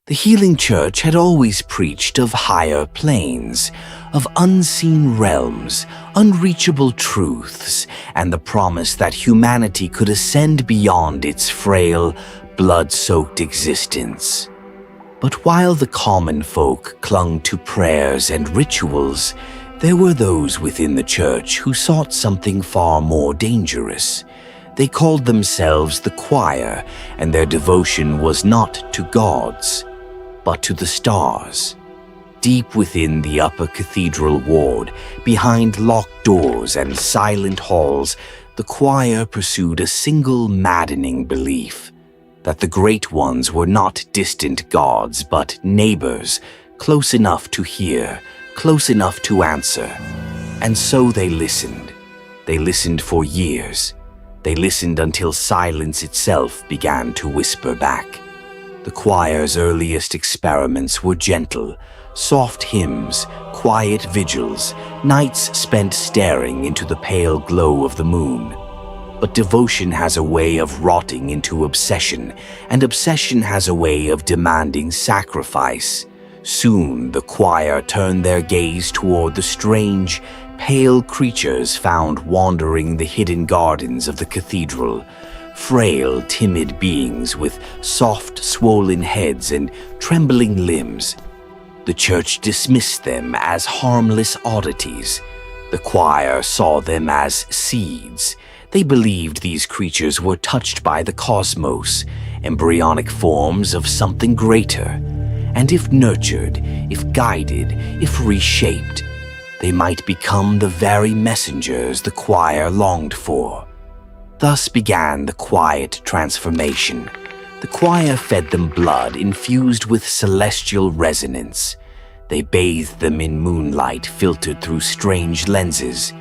The healing church had always preached of higher planes, of unseen realms, unreachable truths, and the promise that humanity could ascend beyond its frail, blood-soaked existence. But while the common folk clung to prayers and rituals, there were those within the church who sought something far more dangerous. They called themselves the choir, and their devotion was not to gods, but to the stars. Deep within the Upper Cathedral Ward, behind locked doors and silent halls, the choir pursued a single maddening belief: that the great ones were not distant gods, but neighbors, close enough to hear, close enough to answer. And so they listened. They listened for years. They listened until silence itself began to whisper back. The choir's earliest experiments were gentle, soft hymns, quiet vigils, nights spent staring into the pale glow of the moon. But devotion has a way of rotting into obsession, and obsession has a way of demanding sacrifice. Soon the choir turned their gaze toward the strange, pale creatures found wandering the hidden gardens of the cathedral. Frail, timid beings with soft, swollen heads and trembling limbs. The church dismissed them as harmless oddities. The choir saw them as seeds. They believed these creatures were touched by the cosmos, embryonic forms of something greater. And if nurtured, if guided, if reshaped, they might become the very messengers the choir longed for. Thus began the quiet transformation. The choir fed them blood infused with celestial resonance. They bathed them in moonlight filtered through strange lenses.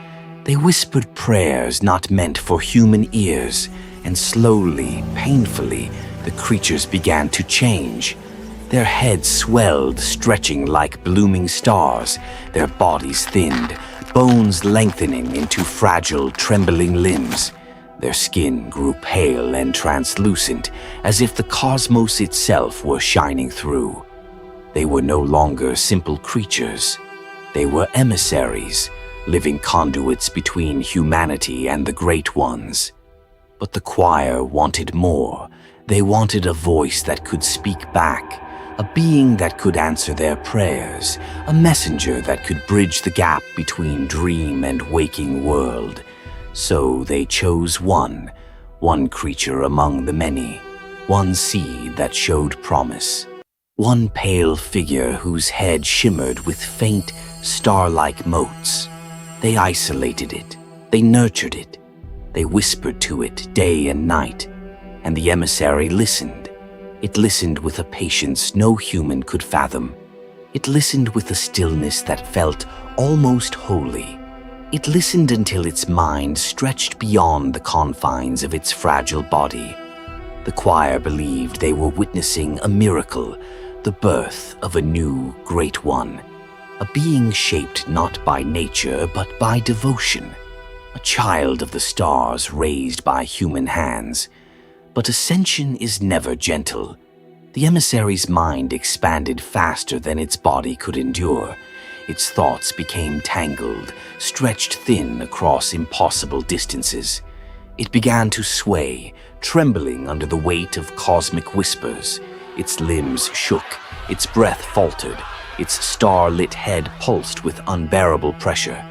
They whispered prayers not meant for human ears, and slowly, painfully, the creatures began to change. Their heads swelled, stretching like blooming stars, their bodies thinned, bones lengthening into fragile, trembling limbs. Their skin grew pale and translucent, as if the cosmos itself were shining through. They were no longer simple creatures. They were emissaries, living conduits between humanity and the great ones. But the choir wanted more. They wanted a voice that could speak back, a being that could answer their prayers, a messenger that could bridge the gap between dream and waking world. So they chose one creature among the many, one seed that showed promise, one pale figure whose head shimmered with faint, star-like motes. They isolated it, they nurtured it, they whispered to it day and night, and the emissary listened. It listened with a patience no human could fathom. It listened with a stillness that felt almost holy. It listened until its mind stretched beyond the confines of its fragile body. The choir believed they were witnessing a miracle, the birth of a new great one, a being shaped not by nature but by devotion, a child of the stars raised by human hands. But ascension is never gentle. The emissary's mind expanded faster than its body could endure. Its thoughts became tangled, stretched thin across impossible distances. It began to sway, trembling under the weight of cosmic whispers. Its limbs shook, its breath faltered, its star-lit head pulsed with unbearable pressure.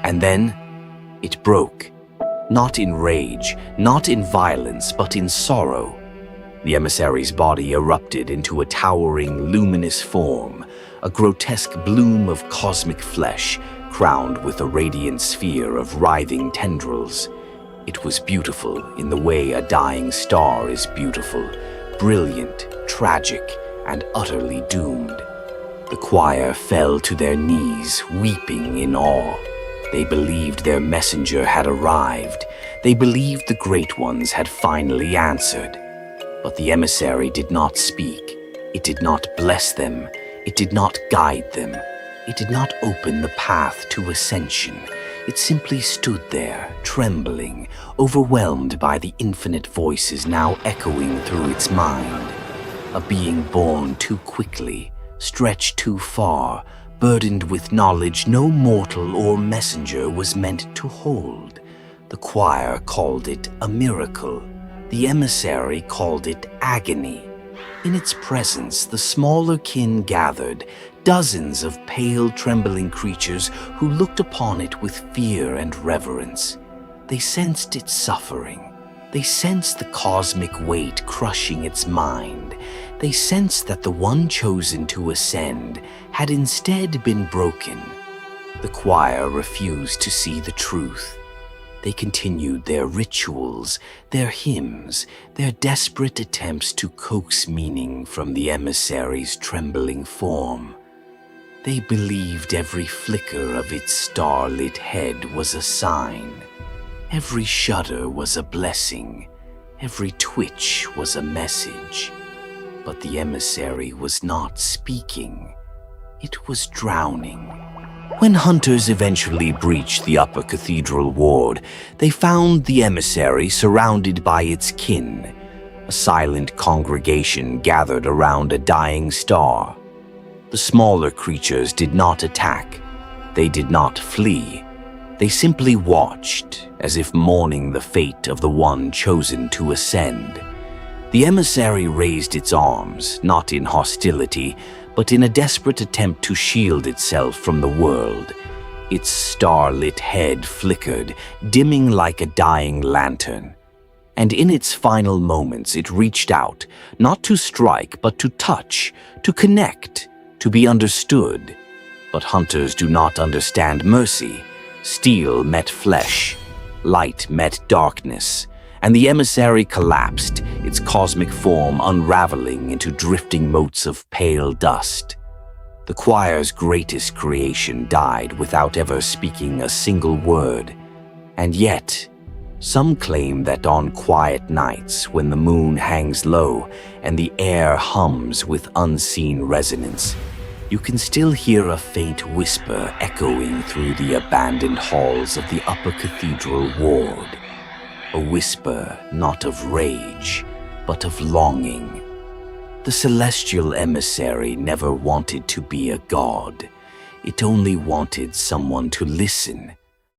And then, it broke. Not in rage, not in violence, but in sorrow. The emissary's body erupted into a towering, luminous form, a grotesque bloom of cosmic flesh, crowned with a radiant sphere of writhing tendrils. It was beautiful in the way a dying star is beautiful, brilliant, tragic, and utterly doomed. The choir fell to their knees, weeping in awe. They believed their messenger had arrived. They believed the great ones had finally answered. But the emissary did not speak. It did not bless them. It did not guide them. It did not open the path to ascension. It simply stood there, trembling, overwhelmed by the infinite voices now echoing through its mind. a being born too quickly, stretched too far, burdened with knowledge no mortal or messenger was meant to hold. The choir called it a miracle. The emissary called it agony. In its presence, the smaller kin gathered, dozens of pale, trembling creatures who looked upon it with fear and reverence. They sensed its suffering. They sensed the cosmic weight crushing its mind. They sensed that the one chosen to ascend had instead been broken. The choir refused to see the truth. They continued their rituals, their hymns, their desperate attempts to coax meaning from the emissary's trembling form. They believed every flicker of its starlit head was a sign. Every shudder was a blessing. Every twitch was a message. But the emissary was not speaking. It was drowning. When hunters eventually breached the Upper Cathedral Ward, they found the emissary surrounded by its kin. A silent congregation gathered around a dying star. The smaller creatures did not attack. They did not flee. They simply watched, as if mourning the fate of the one chosen to ascend. The emissary raised its arms, not in hostility, but in a desperate attempt to shield itself from the world. Its star-lit head flickered, dimming like a dying lantern. And in its final moments it reached out, not to strike, but to touch, to connect, to be understood. But hunters do not understand mercy. Steel met flesh, light met darkness, and the emissary collapsed, its cosmic form unraveling into drifting motes of pale dust. The choir's greatest creation died without ever speaking a single word. And yet, some claim that on quiet nights when the moon hangs low and the air hums with unseen resonance, you can still hear a faint whisper echoing through the abandoned halls of the Upper Cathedral Ward. A whisper not of rage, but of longing. The celestial emissary never wanted to be a god. It only wanted someone to listen,